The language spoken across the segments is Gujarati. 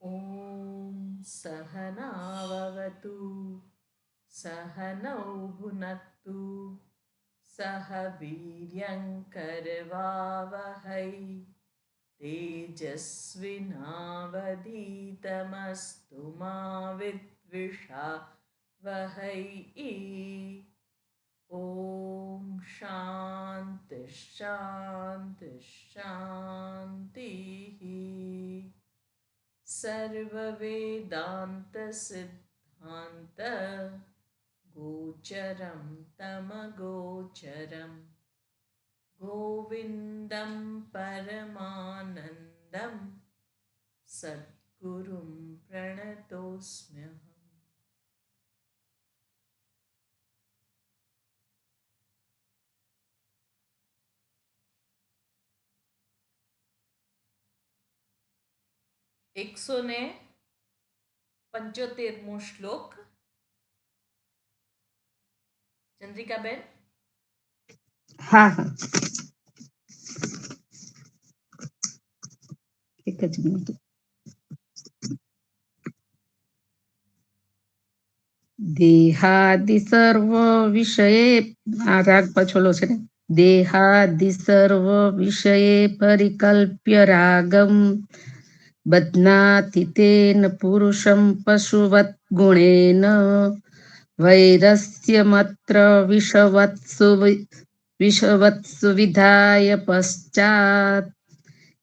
ॐ सहनाववतु सहनौ भुनक्तु सह वीर्यङ्करवावहै तेजस्विनावधीतमस्तु मा विद्विषावहै। ॐ शान्ति शान्ति शान्तिः। सर्ववेदान्तसिद्धान्त गोचरं तमगोचरं गोविन्दं परमानन्दं सद्गुरुं प्रणतोऽस्म्यहम्। 175મો શ્લોક. ચંદ્રિકાબેન, હા હા, એક જ મિનિટ. દેહાદિ સર્વ વિષયે, આ રાગ પછોલો છે ને. દેહાદિ સર્વ વિષયે પરિકલ્પ્ય રાગમ બધ્નાતિ તેન પુરુષમ પશુવત ગુણેન વૈરસ્યમત્ર વિષવત્સુ વિધાય પશ્ચાત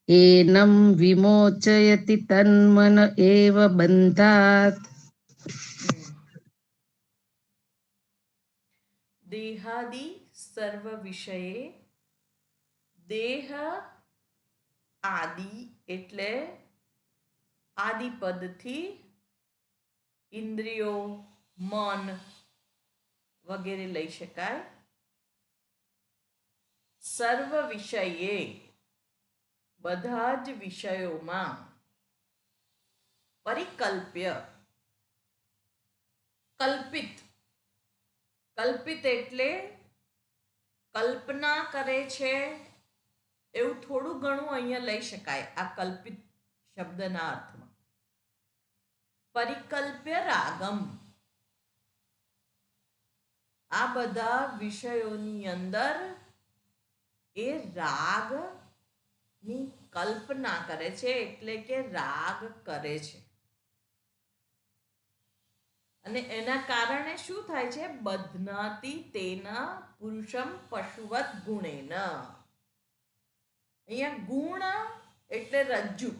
એનમ વિમોચયતિ તન્મન એવ બંધાત. દેહાદિ સર્વ વિષયે. દેહ આદિ એટલે આદિપદથી ઇન્દ્રિયો, મન વગેરે લઈ શકાય. સર્વ વિષયે બધા જ વિષયોમાં. પરિકલ્પ્ય કલ્પિત. કલ્પિત એટલે કલ્પના કરે છે એવું થોડું ઘણું અહીંયા લઈ શકાય આ કલ્પિત શબ્દના અર્થમાં. પરિકલ્પ્ય રાગમ, આ બધા વિષયોની અંદર એ રાગની કલ્પના કરે છે, એટલે કે રાગ કરે છે. અને એના કારણે શું થાય છે? બધ્નાતિ તેના પુરુષમ પશુવત ગુણેન. અહીંયા ગુણ એટલે રજ્જુ,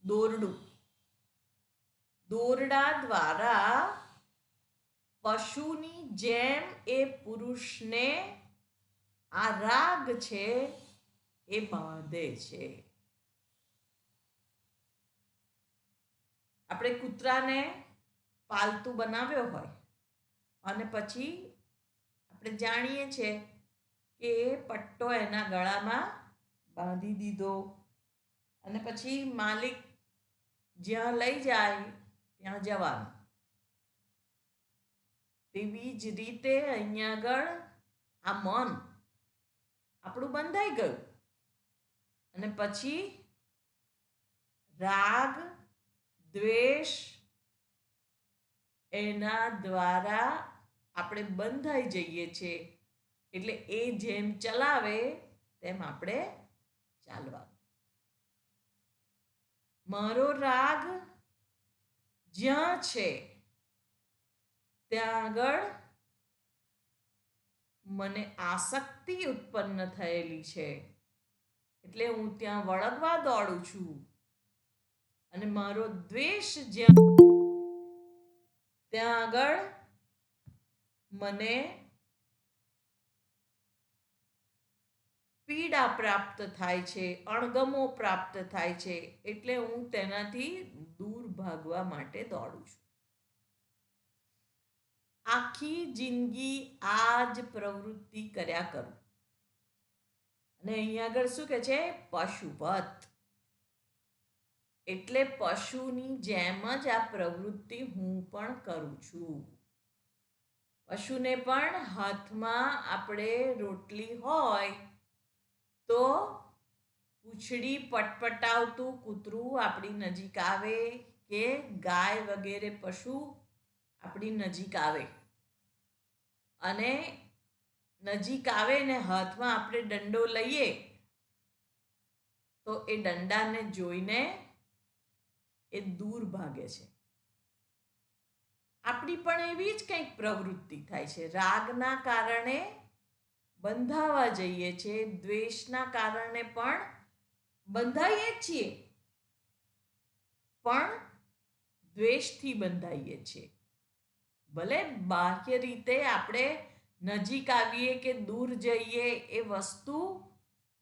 દોરડું. દોરડા દ્વારા પશુની જેમ એ પુરુષને આ રાગ છે એ બાંધે છે. આપણે કૂતરાને પાલતુ બનાવ્યો હોય અને પછી આપણે જાણીએ છીએ કે એ પટ્ટો એના ગળામાં બાંધી દીધો અને પછી માલિક જ્યાં લઈ જાય ત્યાં જવાનું. તેવી જ રીતે અહીંયા આગળ આ મન આપણું બંધાઈ ગયું અને પછી રાગ, દ્વેષ એના દ્વારા આપણે બંધાઈ જઈએ છીએ. એટલે એ જેમ ચલાવે તેમ આપણે ચાલવાનું. મારો રાગ જ્યાં છે ત્યાં આગળ મને આસક્તિ ઉત્પન્ન થયેલી છે, એટલે હું ત્યાં વળગવા દોડું છું. અને મારો દ્વેષ જ્યાં ત્યાં આગળ મને પીડા પ્રાપ્ત થાય છે, અણગમો પ્રાપ્ત થાય છે, એટલે હું તેનાથી દૂર ભાગવા માટે દોડું છું. આખી જિંદગી આ જ પ્રવૃત્તિ કર્યા કરું. અને અહીંયા આગળ શું કહે છે? પશુવત. એટલે પશુની જેમ જ આ પ્રવૃત્તિ હું પણ કરું છું. પશુને પણ હાથમાં આપણે રોટલી હોય તો પૂંછડી પટપટાવતું કૂતરું આપણી નજીક આવે કે ગાય વગેરે પશુ આપણી નજીક આવે અને નજીક આવે ને હાથમાં આપણે દંડો લઈએ તો એ દંડાને જોઈને એ દૂર ભાગે છે. આપણી પણ એવી જ કંઈક પ્રવૃત્તિ થાય છે. રાગના કારણે બંધાવા જઈએ છીએ, દ્વેષના કારણે પણ બંધાઈએ છીએ, પણ દ્વેષથી બંધાઈએ છીએ. ભલે બાહ્ય રીતે આપણે નજીક આવીએ કે દૂર જઈએ એ વસ્તુ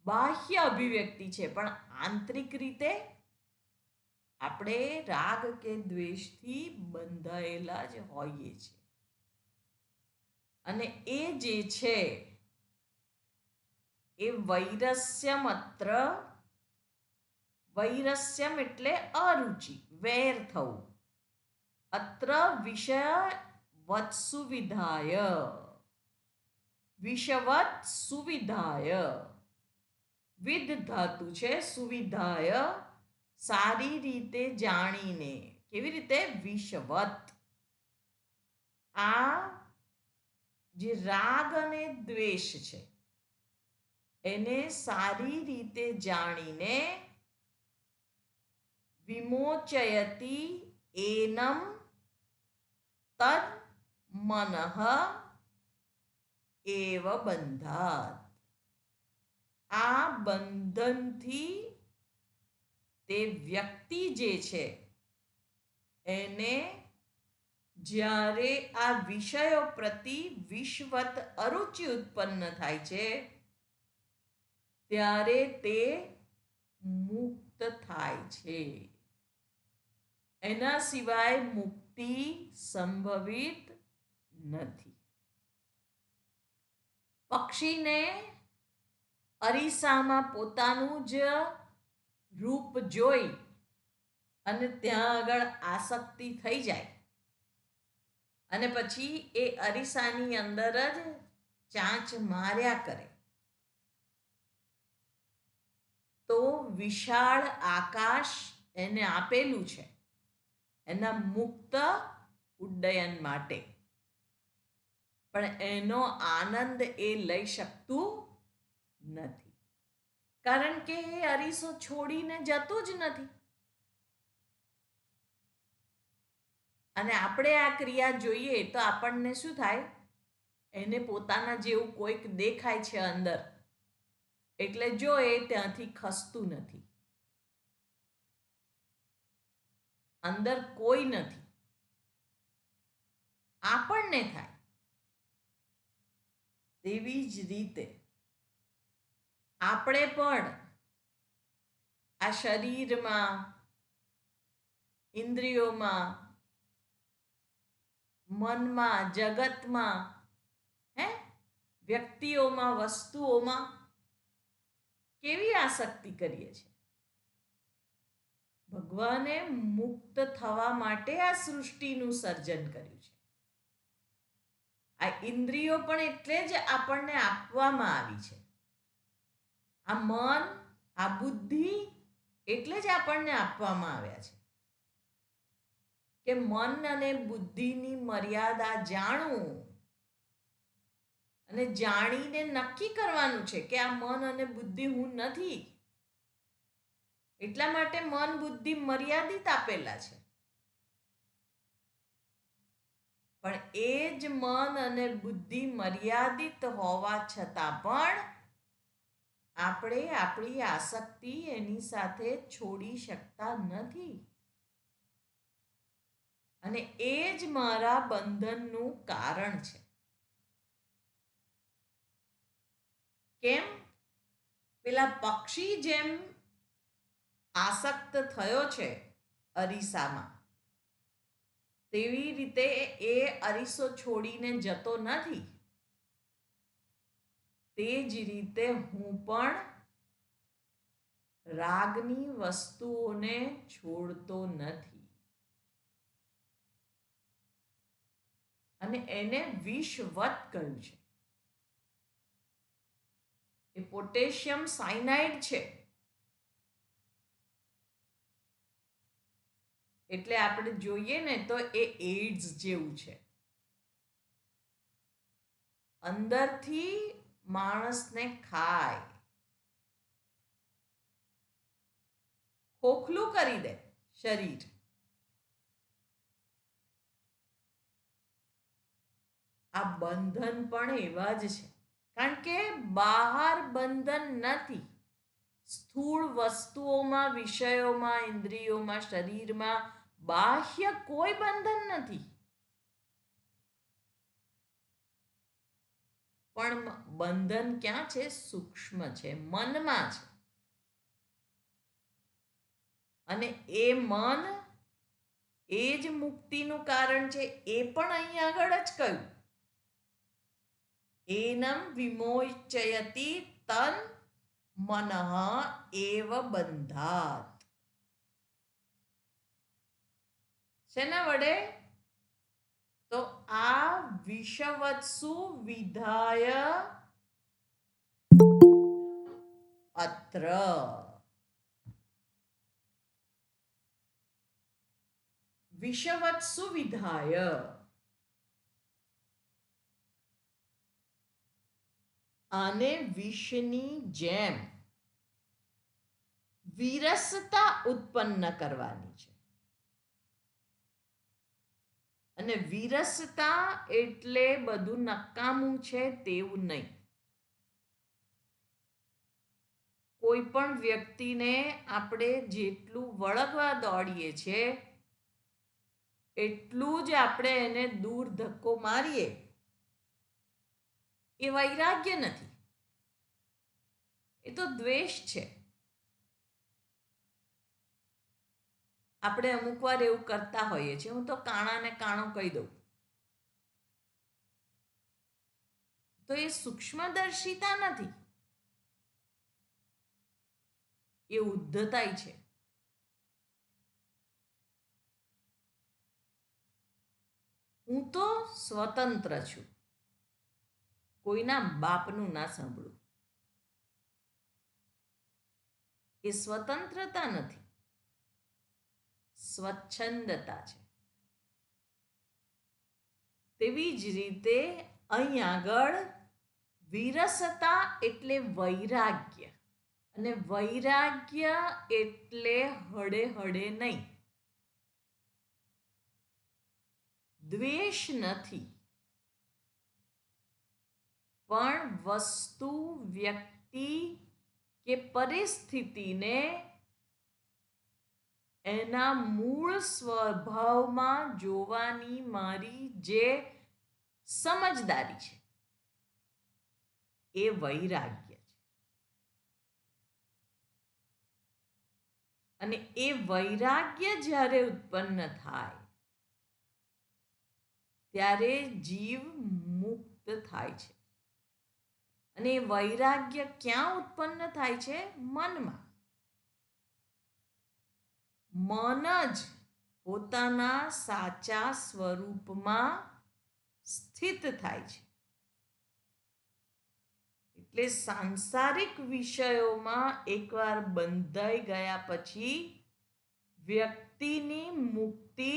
બાહ્ય અભિવ્યક્તિ છે, પણ આંતરિક રીતે આપણે રાગ કે દ્વેષથી બંધાયેલા જ હોઈએ છીએ. અને એ જે છે એ વૈરસ્યમત્ર, વૈરસ્યમ એટલે અરુચિ, વેર થવું. અત્ર વિષયવત સુવિધાય, વિષવત સુવિધાય, વિદ ધાતુ છે, સુવિધાય સારી રીતે જાણીને. કેવી રીતે? વિષવત. આ જે રાગ અને દ્વેષ છે એને સારી રીતે જાણીને વિમોચયતિ એનમ તદ મનઃ એવ બંધાત. આ બંધનથી તે વ્યક્તિ જે છે એને જ્યારે આ વિષયો પ્રતિ વિષવત અરુચિ ઉત્પન્ન થાય છે ત્યારે તે મુક્ત થાય છે. એના સિવાય મુક્તિ સંભવિત નથી. પક્ષીને અરીસામાં પોતાનું જ રૂપ જોઈ અને ત્યાં આગળ આસક્તિ થઈ જાય અને પછી એ અરીસાની અંદર જ ચાંચ માર્યા કરે તો વિશાળ આકાશ એને આપેલું છે એના મુક્ત ઉડ્ડયન માટે, પણ એનો આનંદ એ લઈ શકતું નથી, કારણ કે એ અરીસો છોડીને જતું જ નથી. અને આપણે આ ક્રિયા જોઈએ તો આપણને શું થાય? એને પોતાના જેવું કોઈક દેખાય છે અંદર, એટલે જો એ ત્યાંથી ખસતું નથી. અંદર કોઈ નથી આપણને થાય. તેવી જ રીતે આપણે પણ આ શરીરમાં, ઇન્દ્રિયોમાં, મનમાં, જગતમાં, વ્યક્તિઓમાં, વસ્તુઓમાં કેવી આસક્તિ કરીએ છીએ? ભગવાને મુક્ત થવા માટે આ સૃષ્ટિનું સર્જન કર્યું છે. આ ઇન્દ્રિયો પણ એટલે જ આપણને આપવામાં આવી છે. આ મન, આ બુદ્ધિ એટલે જ આપણને આપવામાં આવ્યા છે કે મન અને બુદ્ધિની મર્યાદા જાણવું અને જાણીને નક્કી કરવાનું છે કે આ મન અને બુદ્ધિ હું નથી. એટલા માટે મન બુદ્ધિ મર્યાદિત આપેલા છે. પણ એ જ મન અને બુદ્ધિ મર્યાદિત હોવા છતાં પણ આપણે આપણી આસક્તિ એની સાથે છોડી શકતા નથી. અને એ જ મારા બંધનનું કારણ છે. કેમ? પેલા પક્ષી જેમ આસક્ત થયો છે અરીસામાં, તેવી રીતે એ અરીસો છોડીને જતો નથી. તે જ રીતે હું પણ રાગની વસ્તુઓને છોડતો નથી અને એને વિષવત કહ્યું છે. એ પોટેશિયમ સાયનાઇડ છે એટલે આપણે જોઈએ ને તો એ એડ્સ જેવું છે. અંદરથી માણસને ખાય, ખોખલું કરી દે શરીર. આ બંધન પણ એવા જ છે, કારણ કે બહાર બંધન નથી. સ્થૂળ વસ્તુઓમાં, વિષયોમાં, ઇન્દ્રિયોમાં, શરીરમાં બાહ્ય કોઈ બંધન નથી. પણ બંધન ક્યાં છે? સૂક્ષ્મ છે, મનમાં છે. અને એ મન એ જ મુક્તિનું કારણ છે. એ પણ અહીં આગળ જ કહ્યું, એનમ વિમોચયતિ તન મનઃ એવ બંધાત. શેના વડે? તો આ વિષવત્સુ વિધાય અત્ર. વિષવત્સુ વિધાય, આને વિષની જેમ વિરસતા ઉત્પન્ન કરવાની છે. અને વિરસતા એટલે બધું નકામું છે તેવું નહીં. કોઈ પણ વ્યક્તિને આપણે જેટલું વળગવા દોડીએ છીએ એટલું જ આપણે એને દૂર ધક્કો મારીએ, એ વૈરાગ્ય નથી, એ તો દ્વેષ છે. આપણે અમુક વાર એવું કરતા હોઈએ છીએ, હું તો કાણાને કાણો કહી દઉં, તો એ સૂક્ષ્મદર્શિતા નથી, એ ઉદ્ધતાઈ છે. હું તો સ્વતંત્ર છું, કોઈના બાપનું ના સાંભળું. એ સ્વતંત્રતા નથી, સ્વચ્છંદતા છે. તેવી જ રીતે અહીં આગળ વિરસતા એટલે વૈરાગ્ય, અને વૈરાગ્ય એટલે હળે હળે નહીં, દ્વેષ નથી, પણ વસ્તુ, વ્યક્તિ કે પરિસ્થિતિને એના મૂળ સ્વભાવમાં જોવાની મારી જે સમજદારી છે એ વૈરાગ્ય છે. અને એ વૈરાગ્ય જ્યારે ઉત્પન્ન થાય ત્યારે જીવ મુક્ત થાય છે. અને એ વૈરાગ્ય ક્યાં ઉત્પન્ન થાય છે? મનમાં. મન જ પોતાના સાચા સ્વરૂપમાં સ્થિત થાય છે. એટલે સાંસારિક વિષયોમાં એકવાર બંધાઈ ગયા પછી વ્યક્તિની મુક્તિ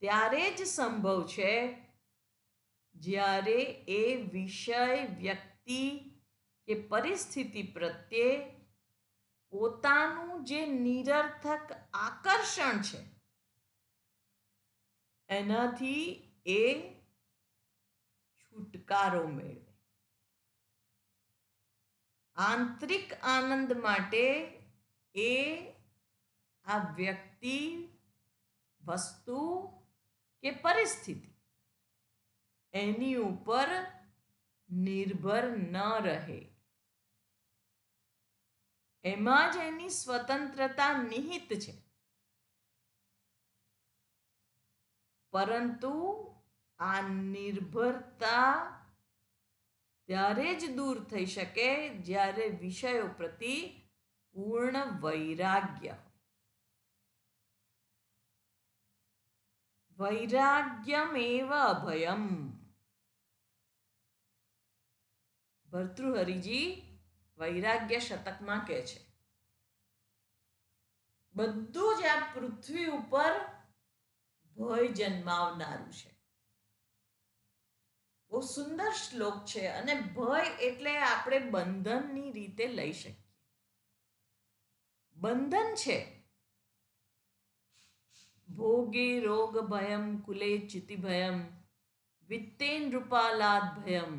ત્યારે જ સંભવ છે જ્યારે એ વિષય, વ્યક્તિ કે પરિસ્થિતિ પ્રત્યે પોતાનું જે નિરર્થક આકર્ષણ છે એનાથી એ છુટકારો મેળવે. આંતરિક આનંદ માટે એ આ વ્યક્તિ, વસ્તુ કે પરિસ્થિતિ એની ઉપર નિર્ભર ન રહે. એમાં જ એની સ્વતંત્રતા નિહિત છે. પરંતુ આ નિર્ભરતા ત્યારે જ દૂર થઈ શકે જ્યારે વિષયો પ્રતિ પૂર્ણ વૈરાગ્ય હોય. વૈરાગ્યમેવ અભયમ. ભર્તૃહરિજી વૈરાગ્ય શતકમાં કહે છે, બધું જ આ પૃથ્વી ઉપર ભય જન્માવનારું છે. બહુ સુંદર શ્લોક છે. અને ભય એટલે આપણે બંધનની રીતે લઈ શકીએ. બંધન છે. ભોગે રોગ ભયમ કુલે ચિતિ ભયમ વિત્તેન રૂપાલાદ ભયમ.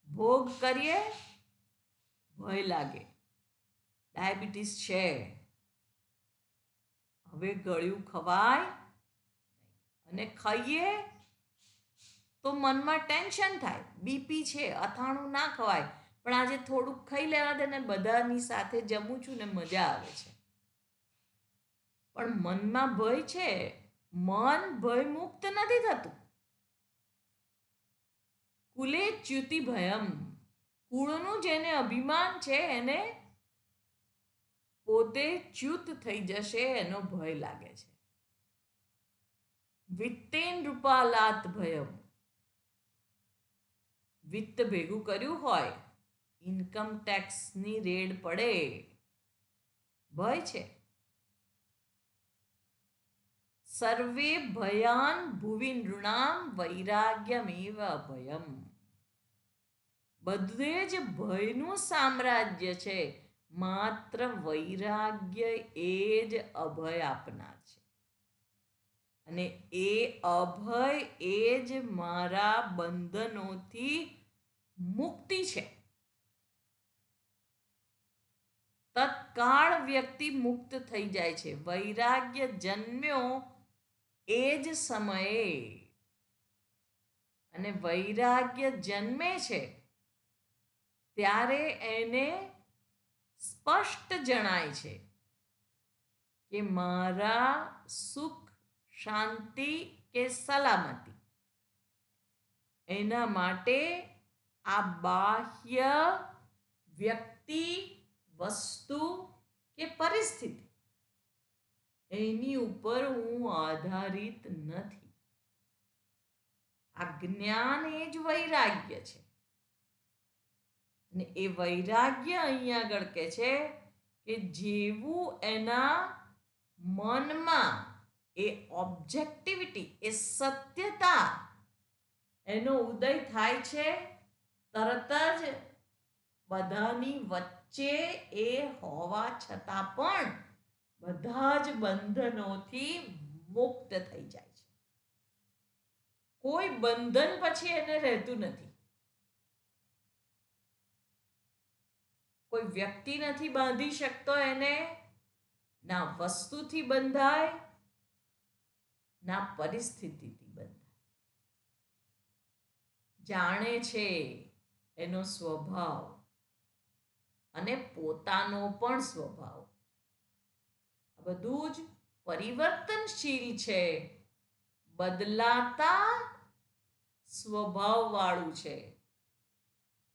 ભોગ કરીએ ભય લાગે. ડાયાબિટીસ છે, હવે ગળ્યું ખવાય અને ખાઈએ તો મનમાં ટેન્શન થાય. બીપી છે, અથાણું ના ખવાય, પણ આજે થોડુંક ખાઈ લેવા દે ને, બધાની સાથે જમું છું ને મજા આવે છે. પણ મનમાં ભય છે. મન ભય મુક્ત નથી થતું. કુલે ચ્યુતિ ભયમ, કુળનું જેને અભિમાન છે એને પોતે ચ્યુત થઈ જશે એનો ભય લાગે છે. વિત્તેન રૂપાલાત ભયમ, વિત્ત ભેગું કર્યું હોય, ઇન્કમ ટેક્સની રેડ પડે, ભય છે. સર્વે ભયાન ભુવિ નૃણામ વૈરાગ્યમેવ અભયમ. બધે જ ભયનું સામ્રાજ્ય છે, માત્ર વૈરાગ્ય એ જ અભય આપનાર છે. અને એ અભય એ જ મારા બંધનોથી મુક્તિ છે. તત્કાળ વ્યક્તિ મુક્ત થઈ જાય છે. વૈરાગ્ય જન્મ્યો એ જ સમયે, અને વૈરાગ્ય જન્મે છે ત્યારે એને સ્પષ્ટ જણાય છે કે મારા સુખ, શાંતિ કે સલામતી, એના માટે આ બાહ્ય વ્યક્તિ, વસ્તુ કે પરિસ્થિતિ એની ઉપર હું આધારિત નથી. આ જ્ઞાન એ જ વૈરાગ્ય છે. અને એ વૈરાગ્ય અહીંયા આગળ કહે છે કે જેવું એના મનમાં એ ઓબ્જેક્ટિવિટી, એ સત્યતા એનો ઉદય થાય છે, તરત જ બધાની વચ્ચે એ હોવા છતાં પણ બધા જ બંધનોથી મુક્ત થઈ જાય છે. કોઈ બંધન પછી એને રહેતું નથી. કોઈ વ્યક્તિ નથી બાંધી શકતો એને, ના વસ્તુથી બંધાય, ના પરિસ્થિતિથી બંધાય. જાણે છે એનો સ્વભાવ અને પોતાનો પણ સ્વભાવ. આ બધું જ પરિવર્તનશીલ છે, બદલાતા સ્વભાવવાળું છે,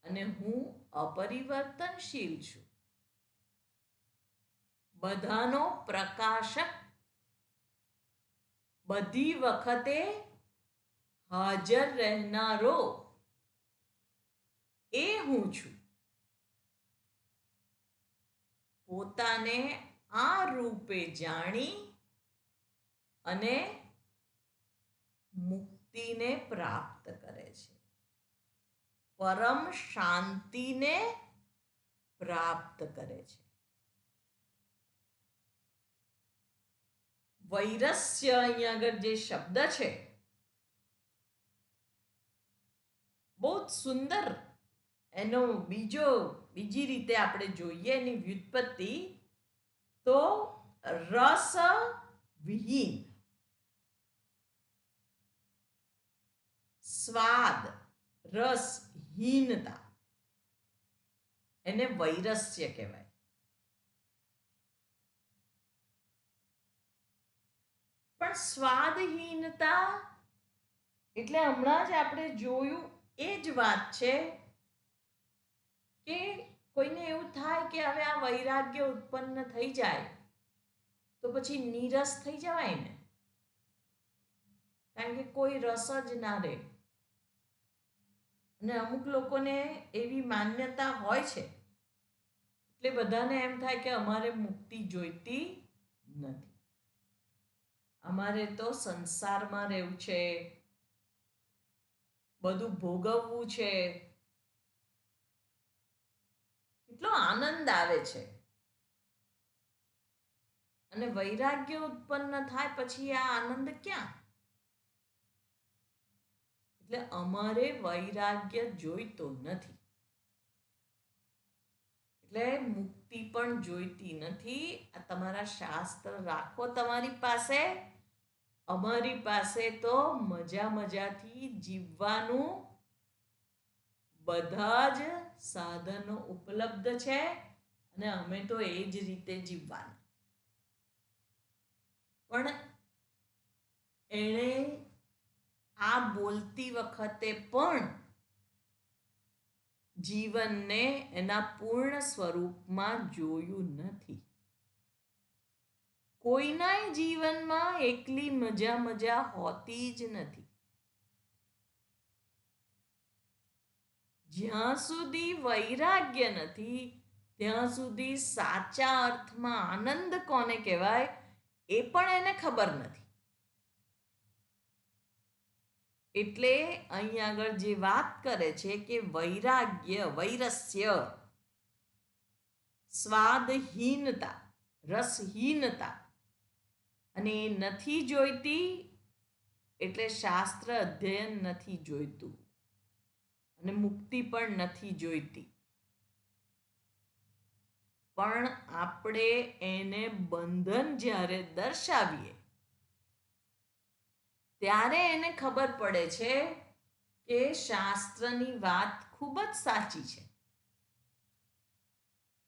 અને હું અપરિવર્તનશીલ છું. બધાનો પ્રકાશક, બધી વખતે હાજર રહેનારો એ હું છું. પોતાને આ રૂપે જાણી અને મુક્તિને પ્રાપ્ત કરે છે, પરમ શાંતિને પ્રાપ્ત કરે છે. વૈરસ્ય અહીંયા આગળ જે શબ્દ છે બહુ જ સુંદર. એનો બીજી રીતે આપણે જોઈએ એની વ્યુત્પત્તિ તો રસ વિહીન, સ્વાદ, રસહીનતા, એને વૈરસ્ય કહેવાય. પણ સ્વાદહીનતા એટલે હમણાં જ આપણે જોયું એ જ વાત છે કે કોઈને એવું થાય કે હવે આ વૈરાગ્ય ઉત્પન્ન થઈ જાય તો પછી નીરસ થઈ જવાય ને, કારણ કે કોઈ રસ જ ના રહે. અને અમુક લોકોને એવી માન્યતા હોય છે એટલે બધાને એમ થાય કે અમારે મુક્તિ જોઈતી નથી, અમારે તો સંસારમાં રહેવું છે, બધું ભોગવવું છે. કેટલો આનંદ આવે છે, અને વૈરાગ્ય ઉત્પન્ન થાય પછી આ આનંદ ક્યાં? એટલે અમારે વૈરાગ્ય જોઈતો નથી, એટલે મુક્તિ પણ જોઈતી નથી. આ તમારા શાસ્ત્ર રાખો તમારી પાસે, અમારી પાસે તો મજા મજાથી જીવવાનું બધા જ સાધનો ઉપલબ્ધ છે, અને અમે તો એ જ રીતે જીવવાના. પણ એણે આ બોલતી વખતે પણ જીવનને એના પૂર્ણ સ્વરૂપમાં જોયું નથી. કોઈના જીવનમાં એકલી મજા હોતી જ નથી. જ્યાં સુધી વૈરાગ્ય નથી ત્યાં સુધી સાચા અર્થમાં આનંદ કોને કહેવાય એ પણ એને ખબર નથી. એટલે અહીં આગળ જે વાત કરે છે કે વૈરાગ્ય, વૈરસ્ય, સ્વાદહીનતા, રસહીનતા, અને એ નથી જોઈતી, એટલે શાસ્ત્ર અધ્યયન નથી જોઈતું, અને મુક્તિ પણ નથી જોઈતી. પણ આપણે એને બંધન જ્યારે દર્શાવીએ ત્યારે એને ખબર પડે છે કે શાસ્ત્રની વાત ખૂબ જ સાચી છે.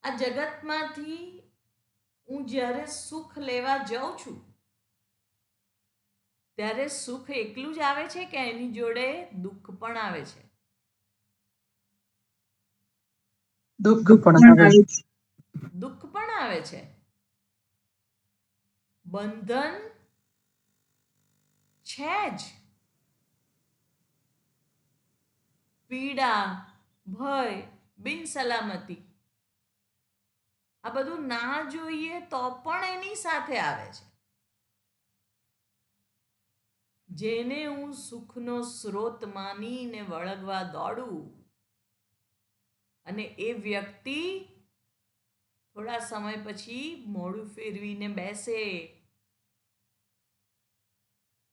આ જગતમાંથી હું જ્યારે સુખ લેવા જાઉં છું ત્યારે સુખ એકલું જ આવે છે કે એની જોડે દુઃખ પણ આવે છે? દુઃખ પણ આવે છે. દુઃખ પણ આવે છે. બંધન છે જ. પીડા, ભય, બિનસલામતી, આ બધું ના જોઈએ તો પણ એની સાથે આવે છે. જેને હું સુખનો સ્રોત માનીને વળગવા દોડું, અને એ વ્યક્તિ થોડા સમય પછી મોઢું ફેરવીને બેસે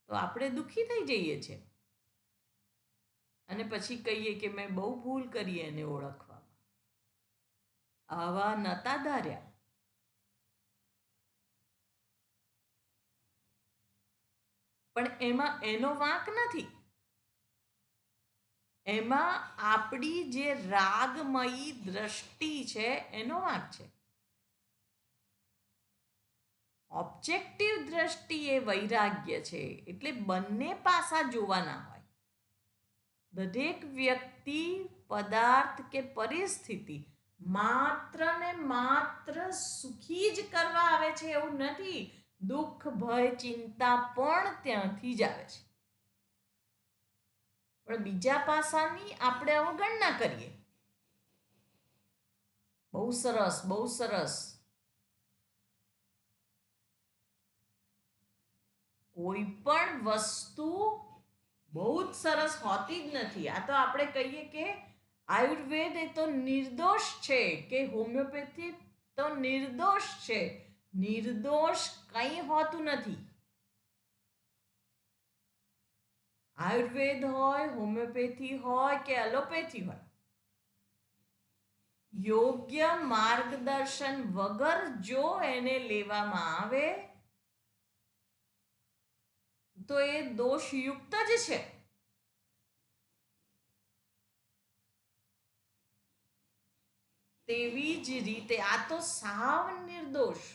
તો આપણે દુઃખી થઈ જઈએ છીએ, અને પછી કહીએ કે મેં બહુ ભૂલ કરી એને ઓળખવામાં, આવા નતા ધાર્યા. પણ એમાં એનો વાંક નથી, એમાં આપણી જે રાગમયી દ્રષ્ટિ છે એનો વાંક છે. ઓબ્જેક્ટિવ દ્રષ્ટિ એ વૈરાગ્ય છે. એટલે બંને પાસા જોવાના હોય. દરેક વ્યક્તિ, પદાર્થ કે પરિસ્થિતિ માત્ર ને માત્ર સુખી જ કરવા આવે છે એવું નથી. દુઃખ, ભય, ચિંતા પણ ત્યાંથી જ આવે છે. પણ બીજા પાસાની આપણે અવગણના કરીએ. બહુ સરસ, બહુ સરસ. કોઈ પણ વસ્તુ બહુ જ સરસ હોતી જ નથી. આ તો આપણે કહીએ કે આયુર્વેદ એ તો નિર્દોષ છે, કે હોમિયોપેથી તો નિર્દોષ છે. નિર્દોષ કંઈ હોતું નથી. આયુર્વેદ હોય, હોમિયોપેથી હોય કે એલોપેથી હોય, યોગ્ય માર્ગદર્શન વગર જો એને લેવામાં આવે તો એ દોષયુક્ત જ છે. તેવી જ રીતે આ તો સાવ નિર્દોષ,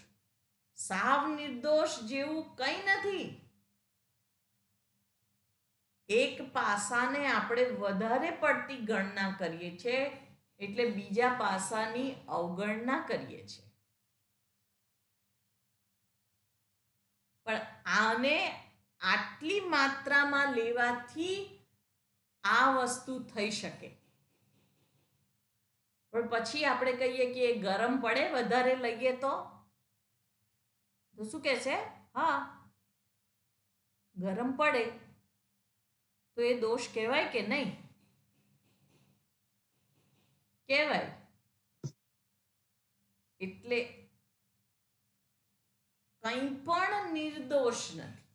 સાવ નિર્દોષ જેવું કંઈ નથી. એક પાસાને આપણે વધારે પડતી ગણના કરીએ છીએ, એટલે બીજા પાસાની અવગણના કરીએ છીએ. પણ આને આટલી માત્રામાં લેવાથી આ વસ્તુ થઈ શકે. પણ પછી આપણે કહીએ કે એ ગરમ પડે વધારે લઈએ તો શું કહે છે? હા, ગરમ પડે તો એ દોષ કહેવાય કે નહીં? કહેવાય. એટલે કંઈ પણ નિર્દોષ નથી.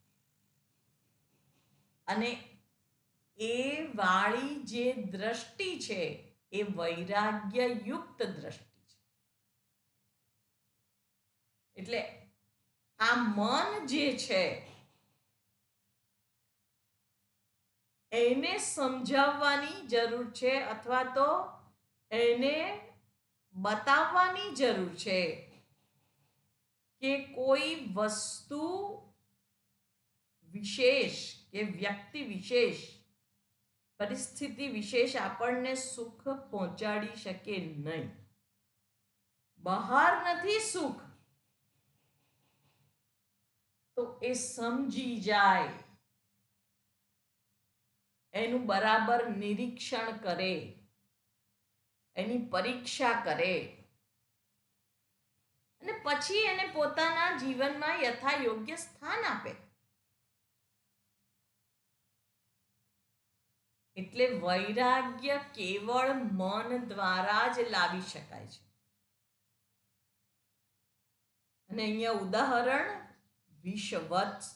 અને એ વાળી જે દ્રષ્ટિ છે એ વૈરાગ્ય યુક્ત દ્રષ્ટિ છે. એટલે આ મન જે છે એને સમજાવવાની જરૂર છે, અથવા તો એને બતાવવાની જરૂર છે કે કોઈ વસ્તુ વિશેષ કે વ્યક્તિ વિશેષ, પરિસ્થિતિ વિશેષ આપણને સુખ પહોંચાડી શકે નહીં. બહાર નથી સુખ, તો એ સમજી જાય, એનું બરાબર નિરીક્ષણ કરે, એની પરીક્ષા કરે અને પછી એને પોતાના જીવનમાં યથા યોગ્ય સ્થાન આપે. એટલે વૈરાગ્ય કેવળ મન દ્વારા જ લાવી શકાય છે. અને અહીંયા ઉદાહરણ વિષવત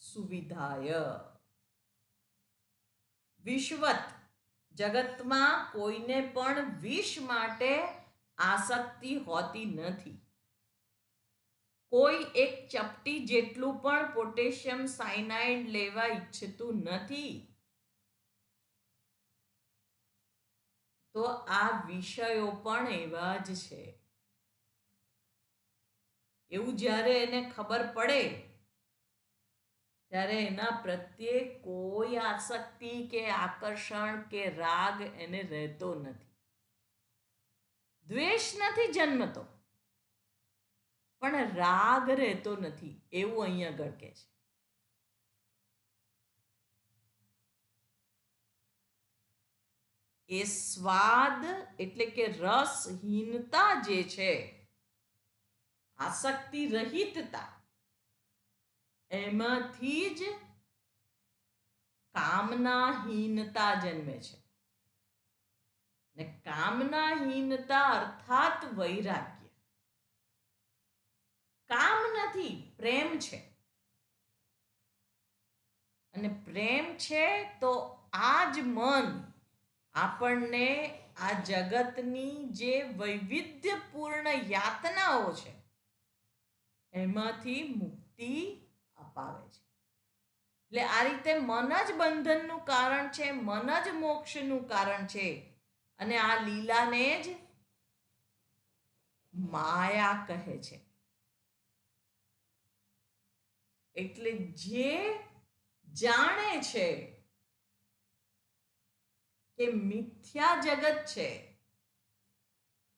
સુવિધાય. વિષવત, જગતમાં કોઈને પણ વિષ માટે આસક્તિ હોતી નથી. કોઈ એક ચપટી જેટલું પણ પોટેશિયમ સાયનાઇડ લેવા ઈચ્છતું નથી. તો આ વિષયો પણ એવા જ છે. એવું જ્યારે એને ખબર પડે ત્યારે એના પ્રત્યે કોઈ આસક્તિ કે આકર્ષણ કે રાગ એને રહેતો નથી. દ્વેષ નથી જન્મતો, પણ રાગ રહેતો નથી, એવું અહીં આગળ કહે છે. એ સ્વાદ એટલે કે રસહીનતા જે છે, આસક્તિ રહિતતા, એમાંથી જ કામનાહીનતા જન્મે છે. ને કામનાહીનતા અર્થાત વૈરાગ્ય. કામ નથી, પ્રેમ છે. અને પ્રેમ છે તો આ જ મન આપણને આ જગતની જે વૈવિધ્યપૂર્ણ યાતનાઓ છે એમાંથી મુક્તિ અપાવે છે. એટલે આ રીતે મન જ બંધનનું કારણ છે, મન જ મોક્ષનું કારણ છે. અને આ લીલાને જ માયા કહે છે. એટલે જે જાણે છે કે મિથ્યા જગત છે,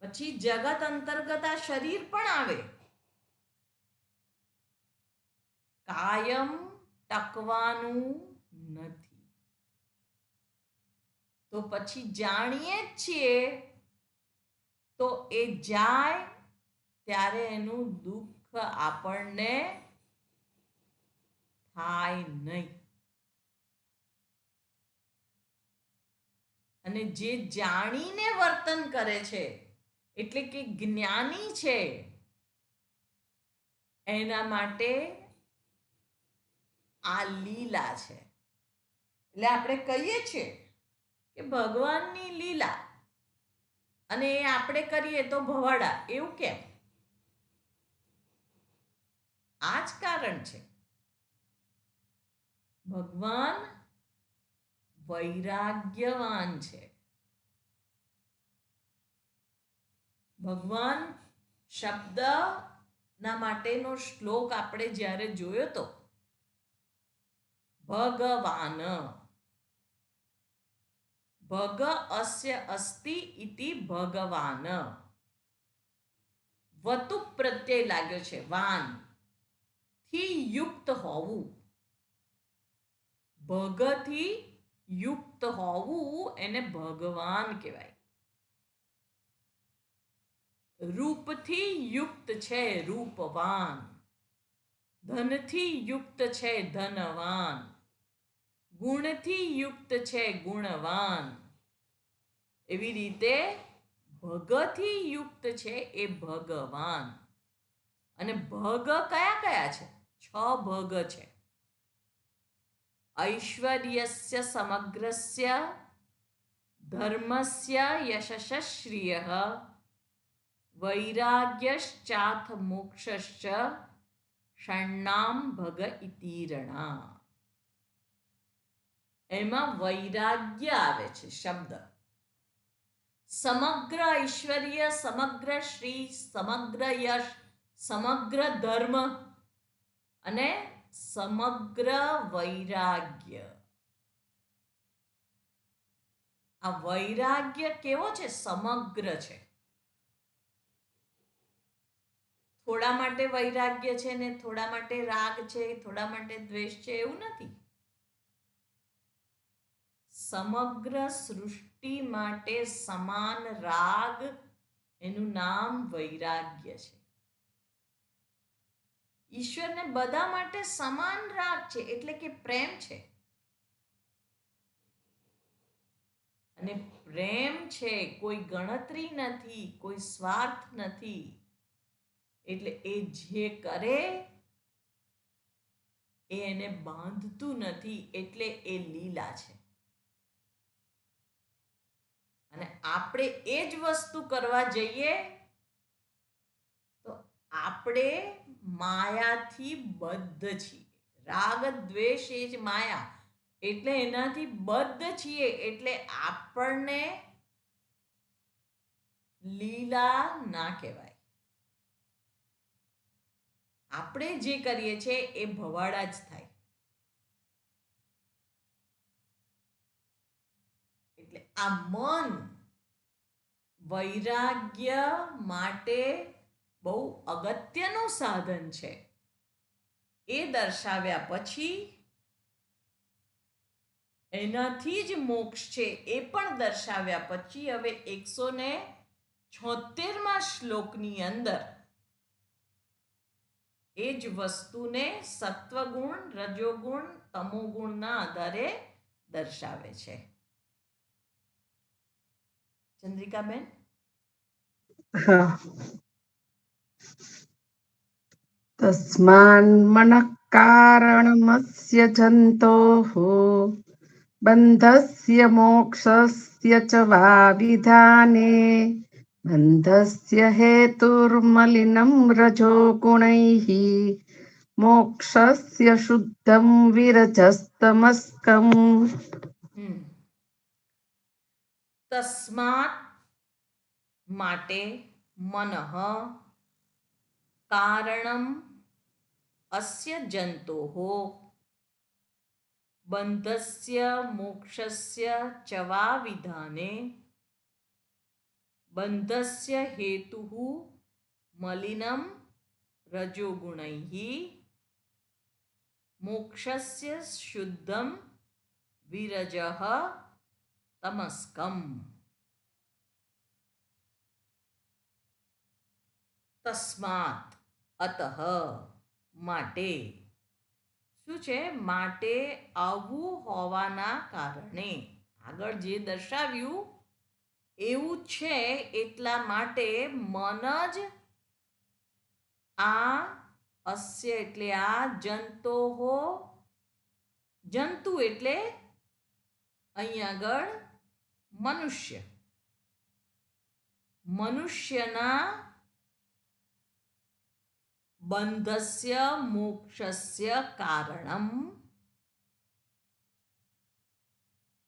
પછી જગત અંતર્ગત આ શરીર પણ આવે, કાયમ ટકવાનું નથી. તો પછી જાણીએ જ છીએ તો એ જાય ત્યારે એનું દુઃખ આપણને થાય નહીં. અને જે જાણીને વર્તન કરે છે, એટલે કે જ્ઞાની છે, એના માટે આ લીલા છે. એટલે આપણે કહીએ છીએ કે ભગવાનની લીલા અને એ આપણે કરીએ તો ભવાડા. એવું કેમ? આ જ કારણ છે. ભગવાન વૈરાગ્યવાન છે. ભગવાન શબ્દના માટેનો શ્લોક આપણે જ્યારે જોયો તો ભગવાન, ભગ અસ્ય અસ્તિ ઇતિ ભગવાન. વતુ પ્રત્યય લાગ્યો છે, વાન થી યુક્ત હોવું. ભગથી યુક્ત હોવું એને ભગવાન કહેવાય. રૂપથી યુક્ત છે રૂપવાન, ધનથી યુક્ત છે ધનવાન, ગુણથી યુક્ત છે ગુણવાન. એવી રીતે ભગથી યુક્ત છે એ ભગવાન. અને ભગ કયા કયા છે? 6 ભગ છે. ઐશ્વર્યસ્ય સમગ્રસ્ય, ધર્મસ્ય યશસ્શ્રિયઃ, વૈરાગ્યશ્ચાથ મોક્ષશ્ચ, ષણામ ભગ ઇતિરણા. એમાં વૈરાગ્ય આવે છે શબ્દ. સમગ્ર ઐશ્વર્ય, સમગ્ર શ્રી, સમગ્ર યશ, સમગ્ર ધર્મ અને સમગ્ર વૈરાગ્ય. આ વૈરાગ્ય કેવો છે? સમગ્ર છે. થોડા માટે વૈરાગ્ય છે ને થોડા માટે રાગ છે, થોડા માટે દ્વેષ છે, એવું નથી. સમગ્ર સૃષ્ટિ માટે સમાન રાગ, એનું નામ વૈરાગ્ય છે. ઈશ્વરને બધા માટે સમાન રાગ છે, એટલે કે પ્રેમ છે. અને પ્રેમ છે, કોઈ ગણતરી નથી, કોઈ સ્વાર્થ નથી. એટલે એ જે કરે એ એને બાંધતું નથી, એટલે એ લીલા છે. અને આપણે એ જ વસ્તુ કરવા જઈએ તો આપણે માયાથી બદ્ધ છીએ. રાગ દ્વેષ એ જ માયા, એટલે એનાથી બદ્ધ છીએ. એટલે આપણને લીલા ના કહેવાય. આપણે જે કરીએ છીએ એ ભવાડા જ થાય. એટલે આ મન વૈરાગ્ય માટે બહુ અગત્યનું સાધન છે. એ દર્શાવ્યા પછી એનાથી જ મોક્ષ છે એ પણ દર્શાવ્યા પછી હવે 176મા શ્લોકની અંદર એ જ વસ્તુને સત્વગુણ, રજોગુણ, તમોગુણના આધારે દર્શાવે છે. ચંદ્રિકાબેન? હા. તસ્માન મનઃ કારણમસ્ય જંતોઃ બંધસ્ય મોક્ષસ્ય ચ વા વિધાને બંધસ્ય હેતુર્મલિનં રજો ગુણૈઃ મોક્ષસ્ય શુદ્ધં વિરજસ્તમસ્કम्. તસ્માત માટે, મનઃ કારણમ અસ્ય જંતોઃ બંધસ્ય મોક્ષસ્ય ચ વા વિધાને બંધસ્ય હેતુઃ મલિનમ રજોગુણૈઃ મોક્ષસ્ય શુદ્ધમ વિરજઃ તમસ્કમ. તસ્માત અતઃ માટે. શું છે? માટે આવું હોવાના કારણે. આગળ જે દર્શાવ્યું એવું છે એટલા માટે મન જ આ અસ્ય એટલે આ, જંતોહો જંતુ એટલે અહીં આગળ મનુષ્ય, મનુષ્યના બંધસ્ય મોક્ષસ્ય કારણમ,